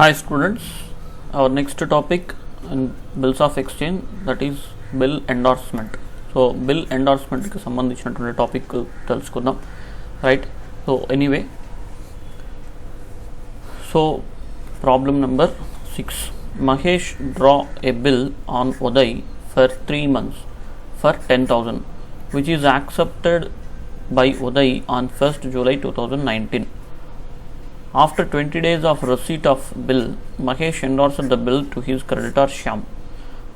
Hi students, our next topic in bills of exchange, that is bill endorsement. So bill endorsement కి సంబంధించినటువంటి topic తెలుసుకుందాం, right? So anyway, so problem number 6. Mahesh draw a bill on Uday for 3 months for 10,000 which is accepted by Uday on 1st July 2019. After 20 days of receipt of bill, Mahesh endorsed the bill to his creditor Shyam.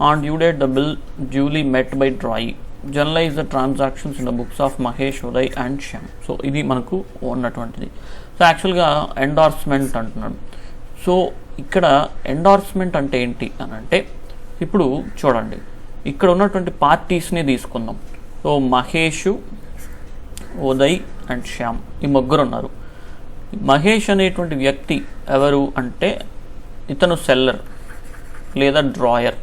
On due date, the bill duly met by drawee. Journalize the transactions in the books of Mahesh, Uday and Shyam. So, ఇది మనకు ఉన్నటువంటిది. So యాక్చువల్గా endorsement అంటున్నాను. So ఇక్కడ endorsement అంటే ఏంటి అని అంటే, ఇప్పుడు చూడండి, ఇక్కడ ఉన్నటువంటి పార్టీస్ని తీసుకుందాం. సో మహేష్, ఉదయ్ అండ్ శ్యామ్, ఈ ముగ్గురు ఉన్నారు. మహేష్ అనేటువంటి వ్యక్తి ఎవరు అంటే, ఇతను సెల్లర్ లేదా డ్రాయర్.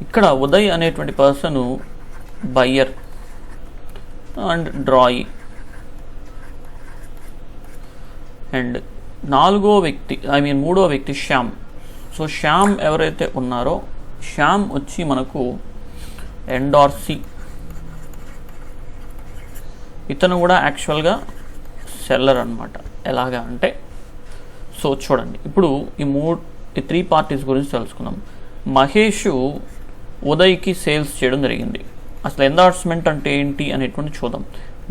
ఇక్కడ ఉదయ్ అనేటువంటి పర్సను బయ్యర్ అండ్ డ్రాయి. అండ్ మూడో వ్యక్తి శ్యామ్. సో శ్యామ్ ఎవరైతే ఉన్నారో, శ్యామ్ వచ్చి మనకు ఎండార్సీ. ఇతను కూడా యాక్చువల్గా సెల్లర్ అనమాట. ఎలాగా అంటే, సో చూడండి, ఇప్పుడు ఈ 3 పార్టీస్ గురించి తెలుసుకుందాం. మహేష్ ఉదయ్కి సేల్స్ చేయడం జరిగింది. అసలు ఎండార్స్మెంట్ అంటే ఏంటి అనేటువంటి చూద్దాం.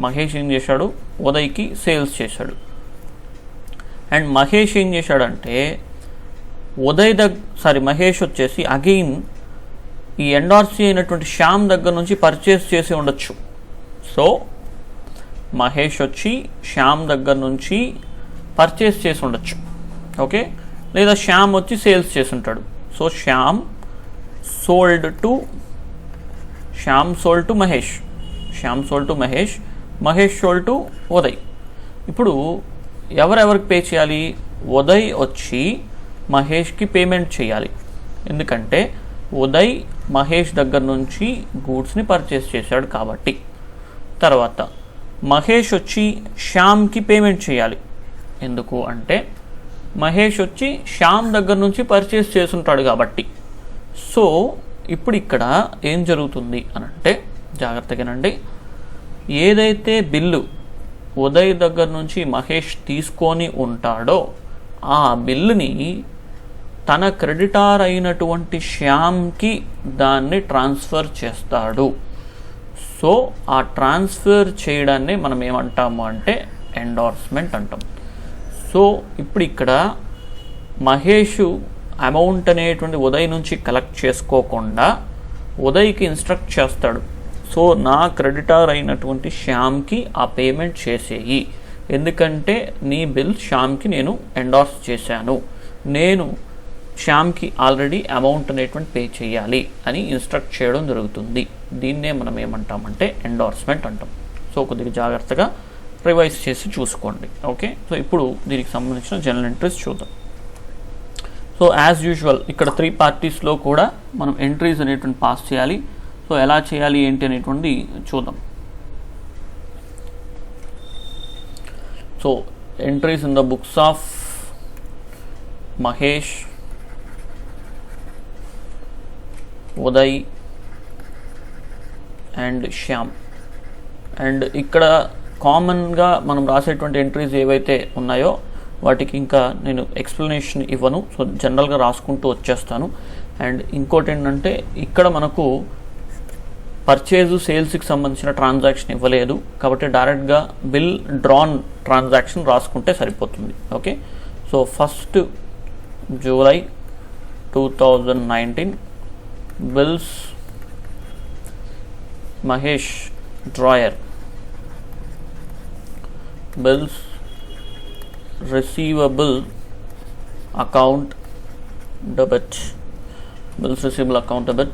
మహేష్ ఏం చేశాడు, ఉదయ్కి సేల్స్ చేశాడు. అండ్ మహేష్ ఏం చేశాడంటే, మహేష్ వచ్చేసి అగైన్ ఈ ఎండార్సీ అయినటువంటి శ్యామ్ దగ్గర నుంచి పర్చేస్ చేసి ఉండొచ్చు. సో మహేష్ వచ్చి శ్యామ్ దగ్గర నుంచి పర్చేస్ చేసి ఉండొచ్చు, ఓకే? లేదా శ్యామ్ వచ్చి సేల్స్ చేసి ఉంటాడు. So Shyam sold to Mahesh, Mahesh sold to Uday. ఇప్పుడు ఎవరెవరికి పే చేయాలి? ఉదయ్ వచ్చి మహేష్కి పేమెంట్ చేయాలి, ఎందుకంటే ఉదయ్ మహేష్ దగ్గర నుంచి గూడ్స్ని పర్చేస్ చేశాడు కాబట్టి. తర్వాత మహేష్ వచ్చి శ్యామ్కి పేమెంట్ చేయాలి, ఎందుకు అంటే మహేష్ వచ్చి శ్యామ్ దగ్గర నుంచి పర్చేస్ చేసుంటాడు కాబట్టి. సో ఇప్పుడు ఇక్కడ ఏం జరుగుతుంది అని అంటే, జాగ్రత్తగానండి, ఏదైతే బిల్లు ఉదయ్ దగ్గర నుంచి మహేష్ తీసుకొని ఉంటాడో ఆ బిల్లుని తన క్రెడిటార్ అయినటువంటి శ్యామ్కి దాన్ని ట్రాన్స్ఫర్ చేస్తాడు. సో ఆ ట్రాన్స్ఫర్ చేయడాన్ని మనం ఏమంటాము అంటే ఎండార్స్మెంట్ అంటాం. సో ఇప్పుడు ఇక్కడ మహేష్ అమౌంట్ అనేటువంటి ఉదయ్ నుంచి కలెక్ట్ చేసుకోకుండా ఉదయ్కి ఇన్స్ట్రక్ట్ చేస్తాడు, సో నా క్రెడిటార్ అయినటువంటి శ్యామ్కి ఆ పేమెంట్ చేసేయి, ఎందుకంటే నీ బిల్ శ్యామ్కి నేను ఎండార్స్ చేశాను, నేను శ్యామ్కి ఆల్రెడీ అమౌంట్ అనేటువంటి పే చేయాలి అని ఇన్స్ట్రక్ట్ చేయడం జరుగుతుంది. దీన్నే మనం ఏమంటామంటే ఎండార్స్మెంట్ అంటాం. సో కొద్దిగా జాగ్రత్తగా రివైజ్ చేసి చూసుకోండి, ఓకే? సో ఇప్పుడు దీనికి సంబంధించిన జనరల్ ఎంట్రీస్ చూద్దాం. సో యాజ్ యూజువల్ ఇక్కడ 3 పార్టీస్లో కూడా మనం ఎంట్రీస్ అనేటువంటి పాస్ చేయాలి. సో ఎలా చేయాలి ఏంటి అనేటువంటి చూద్దాం. So entries in the books of Mahesh, Uday and Shyam. And ఇక్కడ కామన్గా మనం రాసేటువంటి ఎంట్రీస్ ఏవైతే ఉన్నాయో వాటికి ఇంకా నేను ఎక్స్ప్లెనేషన్ ఇవ్వను. సో జనరల్గా రాసుకుంటూ వచ్చేస్తాను. అండ్ ఇంకోటి ఏంటంటే, ఇక్కడ మనకు పర్చేజు సేల్స్కి సంబంధించిన ట్రాన్సాక్షన్ ఇవ్వలేదు కాబట్టి డైరెక్ట్గా బిల్ డ్రాన్ ట్రాన్సాక్షన్ రాసుకుంటే సరిపోతుంది, okay? So 1st July 2019 bills Mahesh drawer, bills receivable account debit,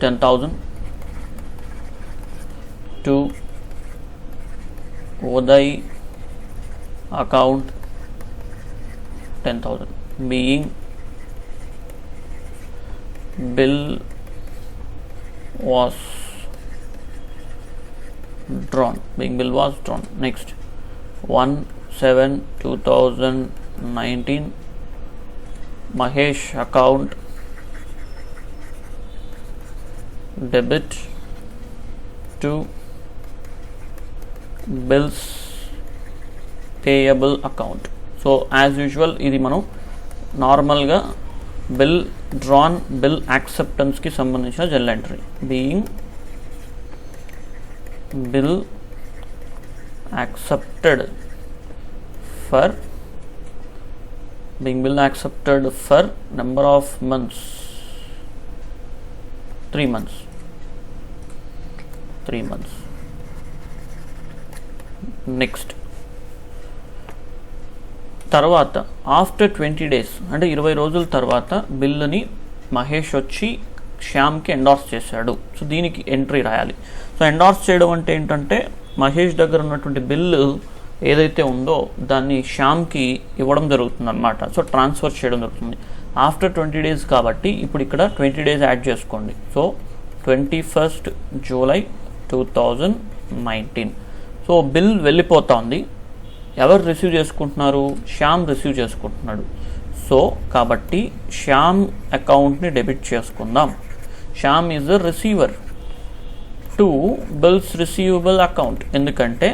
10,000 to Uday account 10,000 being bill was drawn. Next, 1 7/2019 Mahesh account debit to bills payable account. So as usual ఇది మనం నార్మల్గా bill drawn bill యాక్సెప్టెన్స్కి సంబంధించిన general entry. Being bill accepted for number of months, 3 months. Next తర్వాత after 20 days అంటే 20 రోజుల తర్వాత బిల్లుని మహేష్ వచ్చి శ్యామ్కి ఎండార్స్ చేశాడు. సో దీనికి ఎంట్రీ రాయాలి. సో ఎండార్స్ చేయడం అంటే ఏంటంటే మహేష్ దగ్గర ఉన్నటువంటి బిల్లు ఏదైతే ఉందో దాన్ని శ్యామ్కి ఇవ్వడం జరుగుతుంది అనమాట. సో ట్రాన్స్ఫర్ చేయడం జరుగుతుంది ఆఫ్టర్ 20 days కాబట్టి ఇప్పుడు ఇక్కడ 20 days యాడ్ చేసుకోండి. So 21st July 2019. So bill వెళ్ళిపోతుంది. ఎవరు రిసీవ్ చేసుకుంటున్నారు? శ్యామ్ రిసీవ్ చేసుకుంటున్నాడు. సో కాబట్టి శ్యామ్ అకౌంట్ని డెబిట్ చేసుకుందాం. Shyam is the receiver to bills receivable account. ఎందుకంటే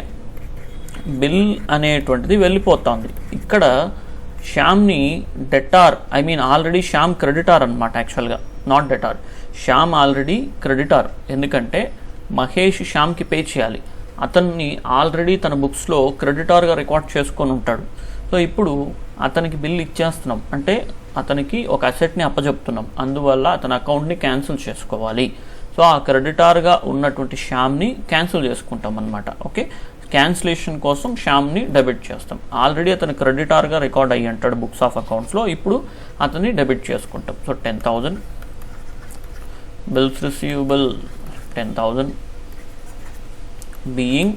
బిల్ అనేటువంటిది వెళ్ళిపోతుంది. ఇక్కడ శ్యామ్ని డెటార్ ఆల్రెడీ శ్యామ్ క్రెడిటార్ అనమాట. యాక్చువల్గా not debtor, Shyam already creditor. ఎందుకంటే మహేష్ శ్యామ్కి పే చేయాలి. అతన్ని ఆల్రెడీ తన బుక్స్లో క్రెడిటార్గా రికార్డ్ చేసుకొని ఉంటాడు. సో ఇప్పుడు అతనికి బిల్ ఇచ్చేస్తున్నాం అంటే అతనికి ఒక అసెట్ని అప్పచెప్తున్నాం. అందువల్ల అతని అకౌంట్ని క్యాన్సిల్ చేసుకోవాలి. సో ఆ క్రెడిటార్గా ఉన్నటువంటి శ్యామ్ని క్యాన్సిల్ చేసుకుంటాం అనమాట. ఓకే, క్యాన్సిలేషన్ కోసం శ్యామ్ని డెబిట్ చేస్తాం. ఆల్రెడీ అతను క్రెడిటార్గా రికార్డ్ అయ్యి అంటాడు బుక్స్ ఆఫ్ అకౌంట్స్లో. ఇప్పుడు అతన్ని డెబిట్ చేసుకుంటాం. So 10,000 bills receivable 10,000 being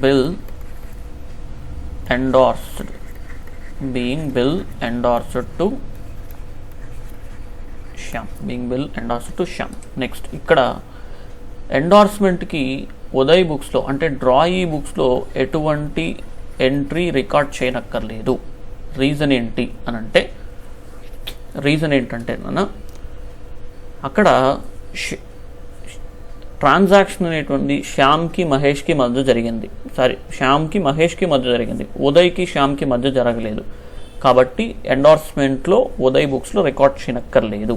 bill endorsed to Shyam. Next ఇక్కడ ఎండార్స్మెంట్కి ఉదయ్ బుక్స్లో అంటే డ్రాయీ బుక్స్లో ఎటువంటి ఎంట్రీ రికార్డ్ చేయనక్కర్లేదు. రీజన్ ఏంటంటే అక్కడ ట్రాన్సాక్షన్ అనేటువంటి శ్యామ్కి మహేష్కి మధ్య జరిగింది. ఉదయ్కి శ్యామ్కి మధ్య జరగలేదు. కాబట్టి ఎండార్స్మెంట్లో ఉదయ్ బుక్స్లో రికార్డ్ చేయనక్కర్లేదు.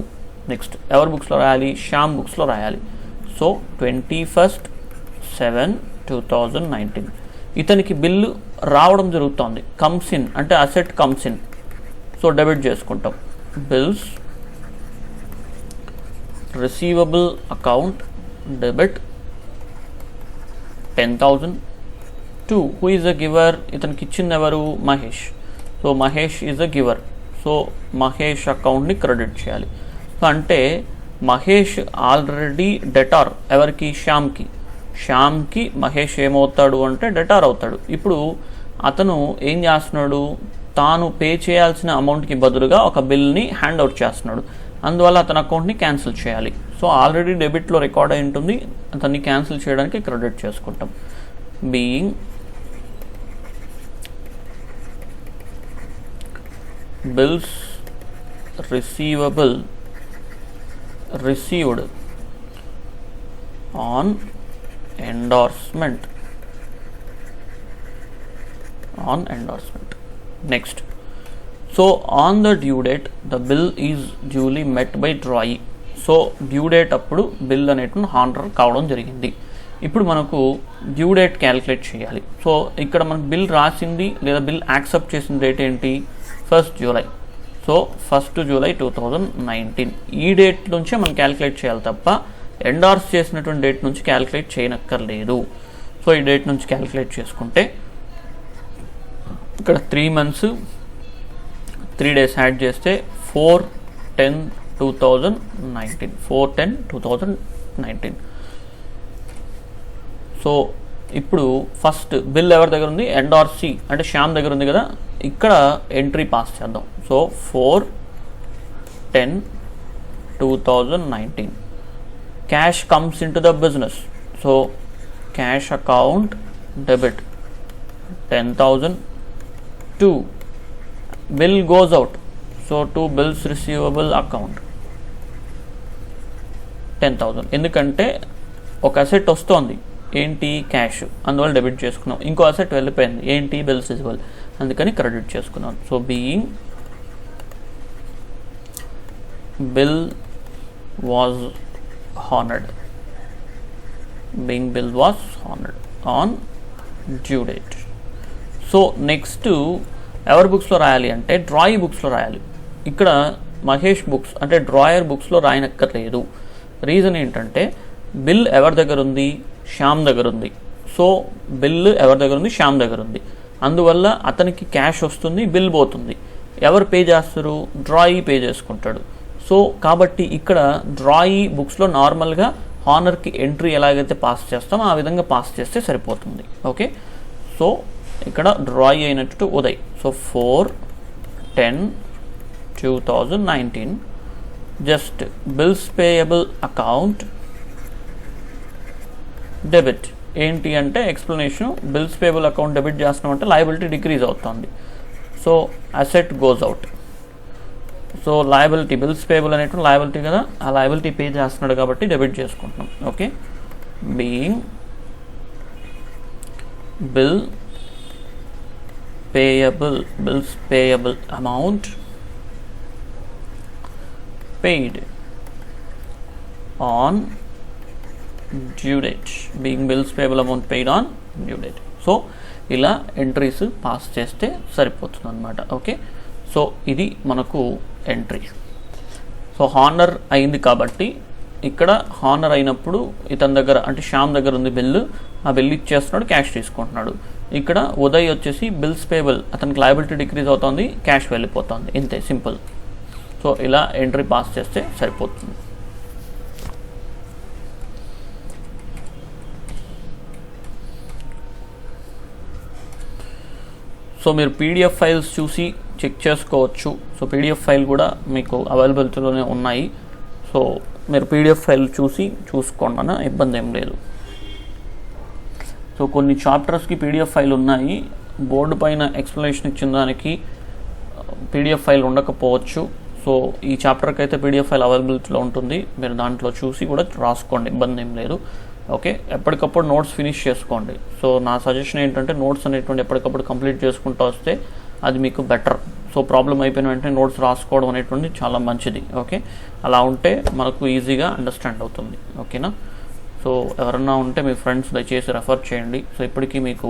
నెక్స్ట్ ఎవరి బుక్స్లో రాయాలి? శ్యామ్ బుక్స్లో రాయాలి. సో 21st 7 2019 ఇతనికి బిల్లు రావడం జరుగుతుంది. కమ్స్ ఇన్ అంటే asset comes in. So debit చేసుకుంటాం. Bills receivable account debit 10,000 to who is a giver. ఇతనికి ఇచ్చింది ఎవరు? Mahesh. So Mahesh is a giver. So Mahesh అకౌంట్ని క్రెడిట్ చేయాలి. సో అంటే మహేష్ ఆల్రెడీ డెటార్ ఎవరికి? శ్యామ్కి మహేష్ ఏమవుతాడు అంటే డెటార్ అవుతాడు. ఇప్పుడు అతను ఏం చేస్తున్నాడు? తాను పే చేయాల్సిన అమౌంట్కి బదులుగా ఒక బిల్ని హ్యాండ్ అవుట్ చేస్తున్నాడు. అందువల్ల అతని అకౌంట్ని క్యాన్సిల్ చేయాలి. సో ఆల్రెడీ డెబిట్లో రికార్డ్ అయి ఉంటుంది. అతన్ని క్యాన్సిల్ చేయడానికి క్రెడిట్ చేసుకుంటాం. Being bills received on endorsement. Next, so on the due date the bill is duly met by drawee. So due date అప్పుడు బిల్ అనేటువంటి హానర్ కావడం జరిగింది. ఇప్పుడు మనకు డ్యూ డేట్ క్యాలిక్యులేట్ చేయాలి. సో ఇక్కడ మనకు బిల్ రాసింది లేదా బిల్ యాక్సెప్ట్ చేసిన డేట్ ఏంటి? 1st July. So 1st July 2019 ఈ డేట్ నుంచే మనం క్యాలిక్యులేట్ చేయాలి తప్ప ఎండార్స్ చేసినటువంటి డేట్ నుంచి క్యాలిక్యులేట్ చేయనక్కర్లేదు. సో ఈ డేట్ నుంచి క్యాలిక్యులేట్ చేసుకుంటే ఇక్కడ 3 months 3 days యాడ్ చేస్తే 4/10/2019. సో ఇప్పుడు ఫస్ట్ బిల్ ఎవరి దగ్గర ఉంది? ఎండార్సీ అంటే శ్యామ్ దగ్గర ఉంది కదా. ఇక్కడ ఎంట్రీ పాస్ చేద్దాం. So 4/10/2019 cash comes into the business. So cash account debit 10,000 to bill goes out, so to bills receivable account 10,000. ఎందుకంటే ఒక అసెట్ వస్తుంది ఏంటి క్యాష్, అందువల్ల డెబిట్ చేసుకున్నాం. ఇంకో అసెట్ వెళ్ళిపోయింది ఏంటి బిల్స్ రిసీవబుల్, అందుకని క్రెడిట్ చేసుకున్నాం. So being bill was honoured, being bill was honoured on due date. So next ఎవరి బుక్స్లో రాయాలి అంటే డ్రాయీ బుక్స్లో రాయాలి. ఇక్కడ మహేష్ బుక్స్ అంటే డ్రాయర్ బుక్స్లో రాయనక్కర్లేదు. రీజన్ ఏంటంటే బిల్ ఎవరి దగ్గర ఉంది, శ్యామ్ దగ్గర ఉంది. సో బిల్ ఎవరి దగ్గర ఉంది, శ్యామ్ దగ్గర ఉంది. అందువల్ల అతనికి క్యాష్ వస్తుంది, బిల్ పోతుంది. ఎవరు పే చేస్తారు, డ్రాయీ పే చేసుకుంటాడు. సో కాబట్టి ఇక్కడ డ్రాయీ బుక్స్లో నార్మల్గా హానర్కి ఎంట్రీ ఎలాగైతే పాస్ చేస్తామో ఆ విధంగా పాస్ చేస్తే సరిపోతుంది. ఓకే, సో ఇక్కడ డ్రాయీ అయినట్టు Uday. So 4/10/2019 just bills payable account debit. ఏంటి అంటే explanation, bills payable account debit చేస్తున్నామంటే లయబిలిటీ డిక్రీజ్ అవుతుంది. So asset goes out. So liability, bills payable అనేటువంటి లయబిలిటీ కదా, ఆ లయబిలిటీ పే చేస్తున్నాడు కాబట్టి డెబిట్ చేసుకుంటున్నాం. Okay, being bill payable, bills payable amount paid on due date, being bills payable amount paid on due date. So ఇలా entries pass చేస్తే సరిపోతుంది అనమాట. ఓకే, సో ఇది మనకు ఎంట్రీ. సో హానర్ అయింది కాబట్టి ఇక్కడ హానర్ అయినప్పుడు ఇతని దగ్గర అంటే శ్యామ్ దగ్గర ఉంది బిల్లు, ఆ బిల్ ఇచ్చేస్తున్నాడు, క్యాష్ తీసుకుంటున్నాడు. ఇక్కడ ఉదయ్ వచ్చేసి బిల్స్ పేబుల్, అతనికి లయబిలిటీ డిక్రీజ్ అవుతుంది, క్యాష్ వెళ్ళిపోతుంది. ఇంతే, సింపుల్. సో ఇలా ఎంట్రీ పాస్ చేస్తే సరిపోతుంది. సో మీరు పీడిఎఫ్ ఫైల్స్ చూసి చెక్ చేసుకోవచ్చు. సో పీడిఎఫ్ ఫైల్ కూడా మీకు అవైలబిలిటీలోనే ఉన్నాయి. సో మీరు పీడిఎఫ్ ఫైల్ చూసుకోండి అన్న, ఇబ్బంది ఏం లేదు. సో కొన్ని చాప్టర్స్కి పీడిఎఫ్ ఫైల్ ఉన్నాయి. బోర్డు పైన ఎక్స్ప్లెనేషన్ ఇచ్చిన దానికి పీడిఎఫ్ ఫైల్ ఉండకపోవచ్చు. సో ఈ చాప్టర్కి అయితే పీడిఎఫ్ ఫైల్ అవైలబిలిటీలో ఉంటుంది. మీరు దాంట్లో చూసి కూడా రాసుకోండి, ఇబ్బంది ఏం లేదు. ఓకే, ఎప్పటికప్పుడు నోట్స్ ఫినిష్ చేసుకోండి. సో నా సజెషన్ ఏంటంటే నోట్స్ అనేటువంటి ఎప్పటికప్పుడు కంప్లీట్ చేసుకుంటూ వస్తే అది మీకు బెటర్. సో ప్రాబ్లం అయిపోయిన వెంటనే నోట్స్ రాసుకోవడం అనేటువంటి చాలా మంచిది. ఓకే, అలా ఉంటే మనకు ఈజీగా అండర్స్టాండ్ అవుతుంది. ఓకేనా, సో ఎవరన్నా ఉంటే మీ ఫ్రెండ్స్ దయచేసి రెఫర్ చేయండి. సో ఇప్పటికీ మీకు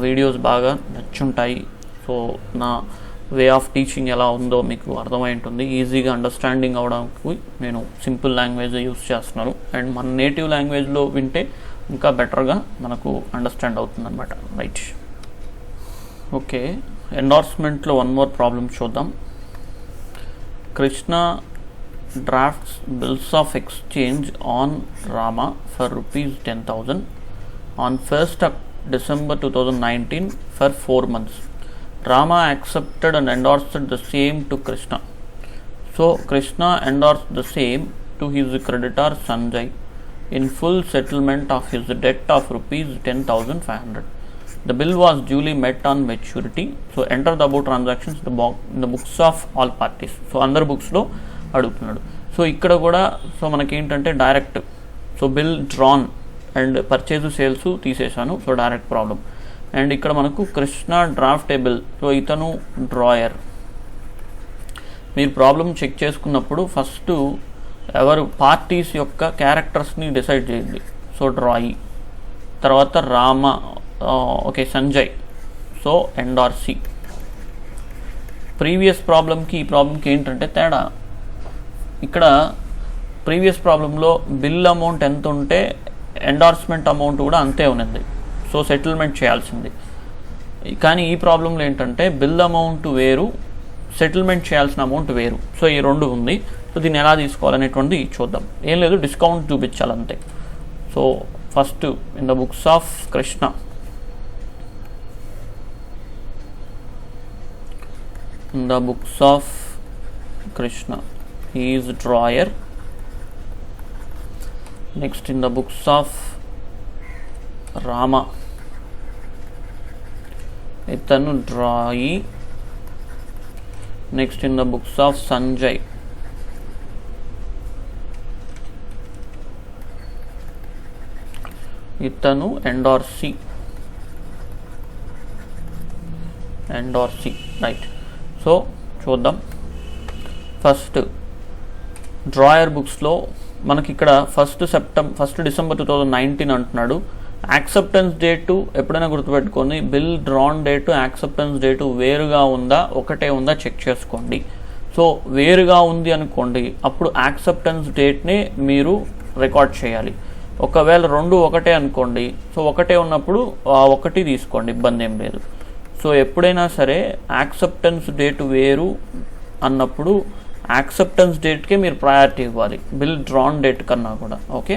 వీడియోస్ బాగా నచ్చుంటాయి. సో నా వే ఆఫ్ టీచింగ్ ఎలా ఉందో మీకు అర్థమై ఉంటుంది. ఈజీగా అండర్స్టాండింగ్ అవడానికి నేను సింపుల్ లాంగ్వేజ్ యూస్ చేస్తున్నాను. అండ్ మన నేటివ్ లాంగ్వేజ్లో వింటే ఇంకా బెటర్గా మనకు అండర్స్టాండ్ అవుతుంది అనమాట. Right, okay. ఎండార్స్మెంట్లో వన్ మోర్ ప్రాబ్లమ్ చూద్దాం. Krishna drafts bills of exchange on Rama for ₹10,000 on 1st of December 2019 for 4 months. Rama accepted and endorsed the same to Krishna. So Krishna endorsed the same to his creditor Sanjay in full settlement of his debt of ₹10,500. The bill was duly met on maturity. So enter the above transactions in the books of all parties. So అందరు బుక్స్లో అడుగుతున్నాడు. So ఇక్కడ కూడా so మనకేంటంటే direct, so bill drawn and purchase sales తీసేశాను. So direct problem. And ఇక్కడ మనకు Krishna draft a bill. So ఇతను డ్రాయర్. మీరు ప్రాబ్లం చెక్ చేసుకున్నప్పుడు ఫస్ట్ ఎవరు పార్టీస్ యొక్క క్యారెక్టర్స్ని డిసైడ్ చేయండి. సో డ్రాయి, తర్వాత Rama, okay Sanjay, so endorsee. Previous ప్రాబ్లంకి ఈ ప్రాబ్లంకి ఏంటంటే తేడా, ఇక్కడ ప్రీవియస్ ప్రాబ్లంలో బిల్ అమౌంట్ ఎంత ఉంటే ఎండార్స్మెంట్ అమౌంట్ కూడా అంతే ఉన్నది. సో సెటిల్మెంట్ చేయాల్సింది. కానీ ఈ ప్రాబ్లంలో ఏంటంటే బిల్ అమౌంట్ వేరు, సెటిల్మెంట్ చేయాల్సిన అమౌంట్ వేరు. సో ఈ రెండు ఉంది. సో దీన్ని ఎలా తీసుకోవాలనేటువంటిది చూద్దాం. ఏం లేదు, డిస్కౌంట్ చూపించాలంతే. So first in the books of Krishna, in the books of Krishna he is drawer. Next in the books of Rama, ఇతను drawee. Next in the books of Sanjay, ఇతను ఎండార్సీ. రైట్. సో చూద్దాం. ఫస్ట్ డ్రాయర్ బుక్స్లో మనకి ఇక్కడ 1 December 2019 అంటున్నాడు. Acceptance date ఎప్పుడైనా గుర్తుపెట్టుకొని, bill drawn date acceptance date వేరుగా ఉందా ఒకటే ఉందా చెక్ చేసుకోండి. సో వేరుగా ఉంది అనుకోండి, అప్పుడు యాక్సెప్టెన్స్ డేట్ని మీరు రికార్డ్ చేయాలి. ఒకవేళ రెండు ఒకటే అనుకోండి, సో ఒకటే ఉన్నప్పుడు ఒకటి తీసుకోండి, ఇబ్బంది ఏం లేదు. సో ఎప్పుడైనా సరే యాక్సెప్టెన్స్ డేట్ వేరు అన్నప్పుడు యాక్సెప్టెన్స్ డేట్కే మీరు ప్రయారిటీ ఇవ్వాలి, బిల్ డ్రాన్ డేట్ కన్నా కూడా. Okay,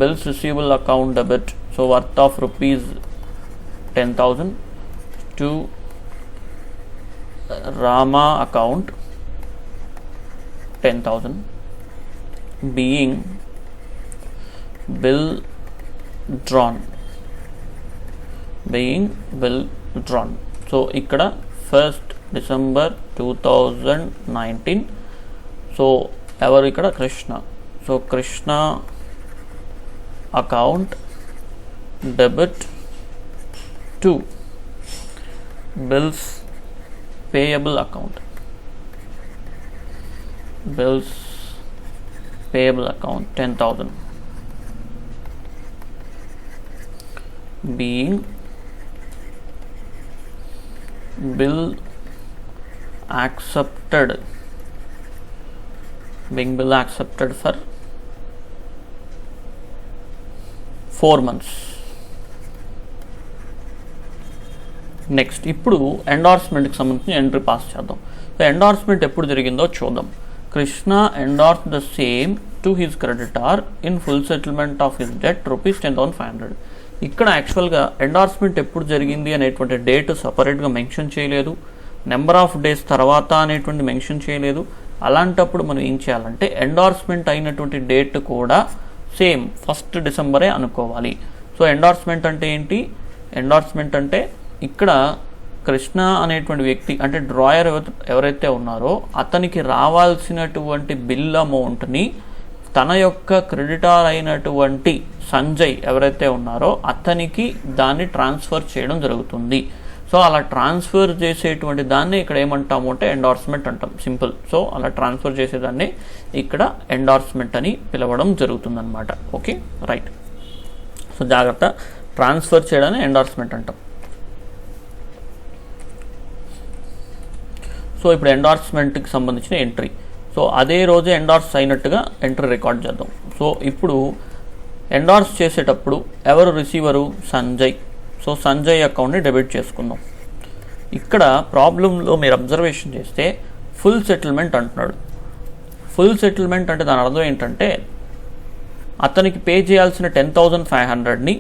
bills receivable account debit, so worth of ₹10,000 to Rama account 10,000 being bill drawn. So ఇక్కడ 1 డిసెంబర్ 2019. సో ఎవరు ఇక్కడ? Krishna. So Krishna account debit to bills payable account. Bills payable account 10,000 being bill accepted for 4 months. Next ఇప్పుడు ఎండార్స్మెంట్కి సంబంధించిన entry pass చేద్దాం. So endorsement ఎప్పుడు జరిగిందో చూద్దాం. Krishna endorse the same to his creditor in full settlement of his debt ₹10,500. ఇక్కడ యాక్చువల్గా endorsement ఎప్పుడు జరిగింది అనేటువంటి డేట్ సపరేట్గా మెన్షన్ చేయలేదు, నెంబర్ ఆఫ్ డేస్ తర్వాత అనేటువంటి మెన్షన్ చేయలేదు. అలాంటప్పుడు మనం ఏం చేయాలంటే ఎండార్స్మెంట్ అయినటువంటి డేట్ కూడా సేమ్ 1 డిసెంబరే అనుకోవాలి. సో ఎండార్స్మెంట్ అంటే ఏంటి? ఎండార్స్మెంట్ అంటే ఇక్కడ కృష్ణ అనేటువంటి వ్యక్తి అంటే డ్రాయర్ ఎవరైతే ఉన్నారో అతనికి రావాల్సినటువంటి బిల్ అమౌంట్ని తన యొక్క క్రెడిటార్ అయినటువంటి సంజయ్ ఎవరైతే ఉన్నారో అతనికి దాన్ని ట్రాన్స్ఫర్ చేయడం జరుగుతుంది. సో అలా ట్రాన్స్ఫర్ చేసేటువంటి దాన్ని ఇక్కడ ఏమంటాము అంటే ఎండార్స్మెంట్ అంటాం, సింపుల్. సో అలా ట్రాన్స్ఫర్ చేసేదాన్ని ఇక్కడ ఎండార్స్మెంట్ అని పిలవడం జరుగుతుందన్నమాట. Okay, right. సో జాగ్రత్త, ట్రాన్స్ఫర్ చేయడాన్ని ఎండార్స్మెంట్ అంటాం. సో ఇప్పుడు ఎండార్స్మెంట్కి సంబంధించిన ఎంట్రీ. సో అదే రోజే ఎండార్స్ అయినట్టుగా ఎంట్రీ రికార్డ్ చేద్దాం. సో ఇప్పుడు ఎండార్స్ చేసేటప్పుడు ఎవరు రిసీవరు? సంజయ్. సో సంజయ్ అకౌంట్ని డెబిట్ చేసుకుందాం. ఇక్కడ ప్రాబ్లంలో మీరు అబ్జర్వేషన్ చేస్తే ఫుల్ సెటిల్మెంట్ అంటున్నాడు. ఫుల్ సెటిల్మెంట్ అంటే దాని అర్థం ఏంటంటే అతనికి పే చేయాల్సిన 10,500ని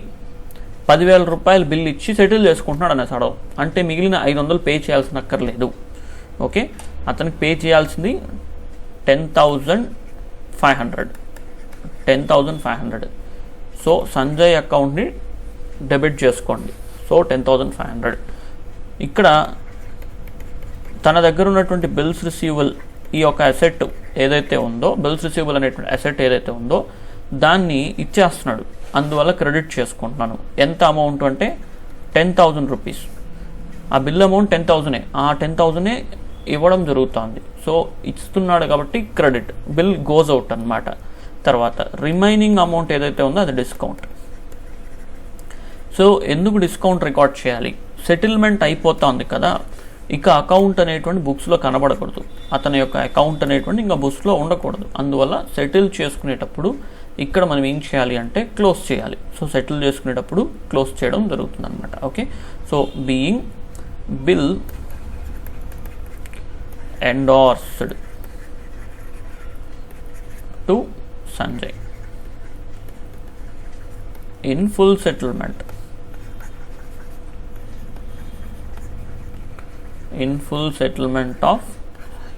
₹10,000 బిల్ ఇచ్చి సెటిల్ చేసుకుంటున్నాడు అనేసి అడవు. అంటే మిగిలిన 500 పే చేయాల్సిన అక్కర్లేదు. ఓకే, అతనికి పే చేయాల్సింది 10,500. సో సంజయ్ అకౌంట్ని డెబిట్ చేసుకోండి. సో 10,500. ఇక్కడ తన దగ్గర ఉన్నటువంటి బిల్స్ రిసీవబుల్ ఈ యొక్క అసెట్ ఏదైతే ఉందో, బిల్స్ రిసీవబుల్ అనేటువంటి అసెట్ ఏదైతే ఉందో దాన్ని ఇచ్చేస్తున్నాడు. అందువల్ల క్రెడిట్ చేసుకుంటున్నాను. ఎంత అమౌంట్ అంటే ₹10,000. ఆ బిల్ అమౌంట్ 10,000. ఆ 10,000 ఇవ్వడం జరుగుతుంది. సో ఇస్తున్నాడు కాబట్టి క్రెడిట్, బిల్ గోజ్ అవుట్ అన్నమాట. తర్వాత రిమైనింగ్ అమౌంట్ ఏదైతే ఉందో అది డిస్కౌంట్. సో ఎందుకు డిస్కౌంట్ రికార్డ్ చేయాలి? సెటిల్మెంట్ అయిపోతుంది కదా, ఇక అకౌంట్ అనేటువంటి బుక్స్లో కనబడకూడదు, అతని యొక్క అకౌంట్ అనేటువంటి ఇంకా బుక్స్లో ఉండకూడదు. అందువల్ల సెటిల్ చేసుకునేటప్పుడు ఇక్కడ మనం ఏం చేయాలి అంటే క్లోజ్ చేయాలి. సో సెటిల్ చేసుకునేటప్పుడు క్లోజ్ చేయడం జరుగుతుంది అనమాట. Okay, so being bill endorsed to Sanjay in full settlement of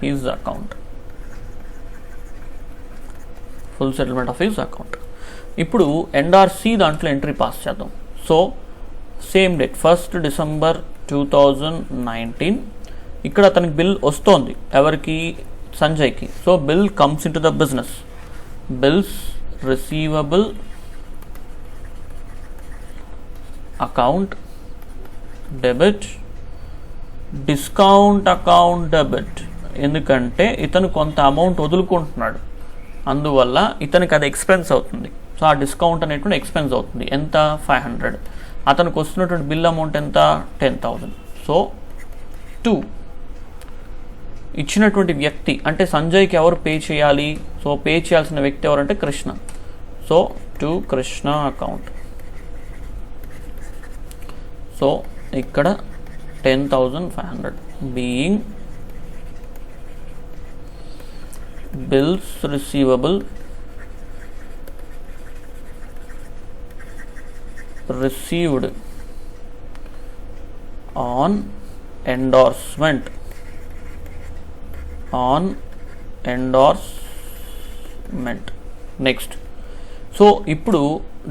his account. ఇప్పుడు ఎండార్సీ దాంట్లో ఎంట్రీ పాస్ చేద్దాం. So same date 1st December 2019 ఇక్కడ అతనికి బిల్ వస్తోంది ఎవరికి, సంజయ్కి. So bill comes into the business, bills receivable account debit, discount account debit. ఎందుకంటే ఇతను కొంత అమౌంట్ వదులుకుంటున్నాడు, అందువల్ల ఇతనికి అది ఎక్స్పెన్స్ అవుతుంది. సో ఆ డిస్కౌంట్ అనేటువంటి ఎక్స్పెన్స్ అవుతుంది. ఎంత, 500. అతనికి వస్తున్నటువంటి బిల్ అమౌంట్ ఎంత, 10,000. సో 2 ఇచ్చినటువంటి వ్యక్తి అంటే సంజయ్కి ఎవరు పే చేయాలి, సో పే చేయాల్సిన వ్యక్తి ఎవరంటే Krishna. So to Krishna account. So ఇక్కడ 10,500 being bills receivable received on endorsement next. So ఇప్పుడు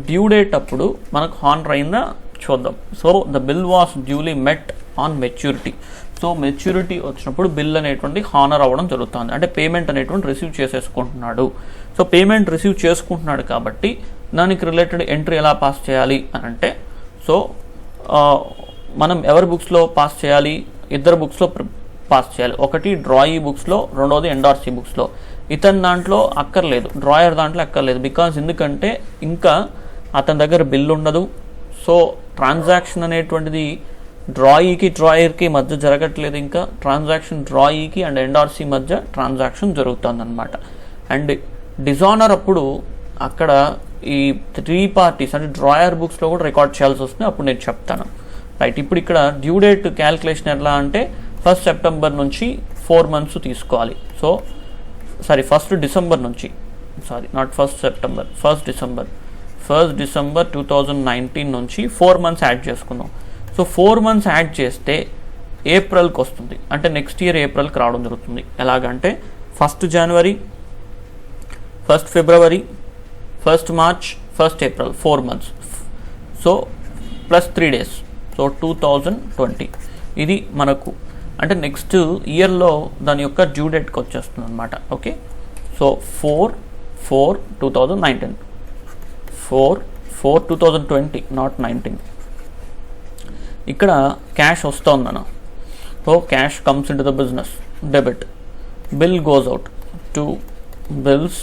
డ్యూ డేట్ అప్పుడు మనకు హానర్ అయిందా చూద్దాం. So the bill was duly met on maturity. So maturity వచ్చినప్పుడు బిల్ అనేటువంటి హానర్ అవ్వడం జరుగుతుంది, అంటే పేమెంట్ అనేటువంటి రిసీవ్ చేసేసుకుంటున్నాడు. సో పేమెంట్ రిసీవ్ చేసుకుంటున్నాడు కాబట్టి దానికి రిలేటెడ్ ఎంట్రీ ఎలా పాస్ చేయాలి అని అంటే, సో మనం ఎవరి బుక్స్లో పాస్ చేయాలి, ఇద్దరు బుక్స్లో పాస్ చేయాలి. ఒకటి డ్రాయీ బుక్స్లో, రెండోది ఎండార్సీ బుక్స్లో. ఇతని దాంట్లో అక్కర్లేదు, డ్రాయర్ దాంట్లో అక్కర్లేదు. బికాజ్ ఎందుకంటే ఇంకా అతని దగ్గర బిల్ ఉండదు. సో ట్రాన్సాక్షన్ అనేటువంటిది డ్రాయర్కి మధ్య జరగట్లేదు. ఇంకా ట్రాన్సాక్షన్ డ్రాయీకి అండ్ ఎండార్సీ మధ్య ట్రాన్సాక్షన్ జరుగుతుంది అనమాట. అండ్ డిజానర్ అప్పుడు అక్కడ ఈ 3 parties అంటే డ్రాయర్ బుక్స్లో కూడా రికార్డ్ చేయాల్సి వస్తుంది, అప్పుడు నేను చెప్తాను. రైట్, ఇప్పుడు ఇక్కడ డ్యూ డేట్ క్యాల్కులేషన్ ఎలా అంటే 1st September నుంచి 4 months తీసుకోవాలి. సో సారీ 1st December నుంచి, sorry not 1st September, 1st December 2019 నుంచి 4 months యాడ్ చేసుకుందాం. సో 4 months యాడ్ చేస్తే ఏప్రిల్కి వస్తుంది, అంటే నెక్స్ట్ ఇయర్ ఏప్రిల్కి రావడం జరుగుతుంది. ఎలాగంటే 1st January, 1st February, 1st March, 1st April, 4 months. So plus 3 days, so 2020. ఇది మనకు అంటే నెక్స్ట్ ఇయర్లో దాని యొక్క డ్యూ డేట్కి వచ్చేస్తుంది అనమాట. Okay, so 4/4/2019, 4/4/2020, not 19. ఇక్కడ క్యాష్ వస్తుందన్న. So cash comes into the business, debit, bill goes out to bills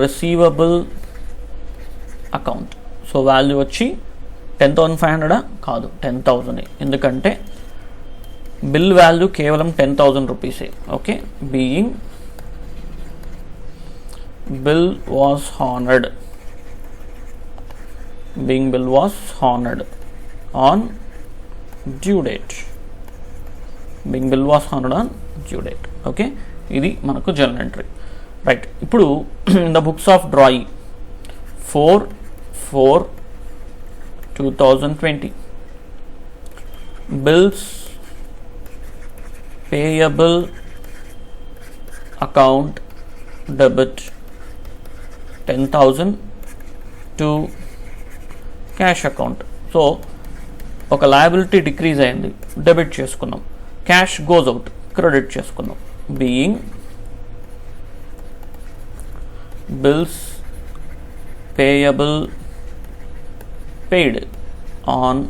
receivable account. So value వచ్చి 10,500 కాదు, 10,000. ఎందుకంటే బిల్ వాల్యూ కేవలం 10,000 రూపీసే. Okay, being bill was honoured on due date. Okay, ఇది మనకు journal entry. Right, ఇప్పుడు in the books of drawing 4/4/2020 bills payable account debit 10,000 to cash account. So ఒక liability decrease అయింది, డెబిట్ చేసుకున్నాం. క్యాష్ గోస్ అవుట్, క్రెడిట్ చేసుకున్నాం. Being bills payable paid on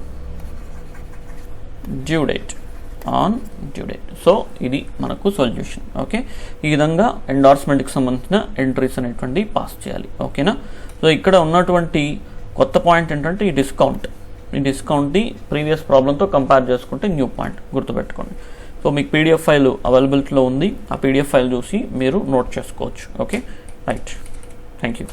due date. So ఇది మనకు solution. Okay, ఈ విధంగా ఎండార్స్మెంట్కి సంబంధించిన ఎంట్రీస్ అనేటువంటి పాస్ చేయాలి. ఓకేనా. సో ఇక్కడ ఉన్నటువంటి కొత్త పాయింట్ ఏంటంటే ఈ డిస్కౌంట్ది ప్రీవియస్ ప్రాబ్లంతో కంపేర్ చేసుకుంటే న్యూ పాయింట్ గుర్తుపెట్టుకోండి. సో మీకు పీడిఎఫ్ ఫైల్ అవైలబిలిటీలో ఉంది, ఆ పీడిఎఫ్ ఫైల్ చూసి మీరు నోట్ చేసుకోవచ్చు. Okay, right, thank you.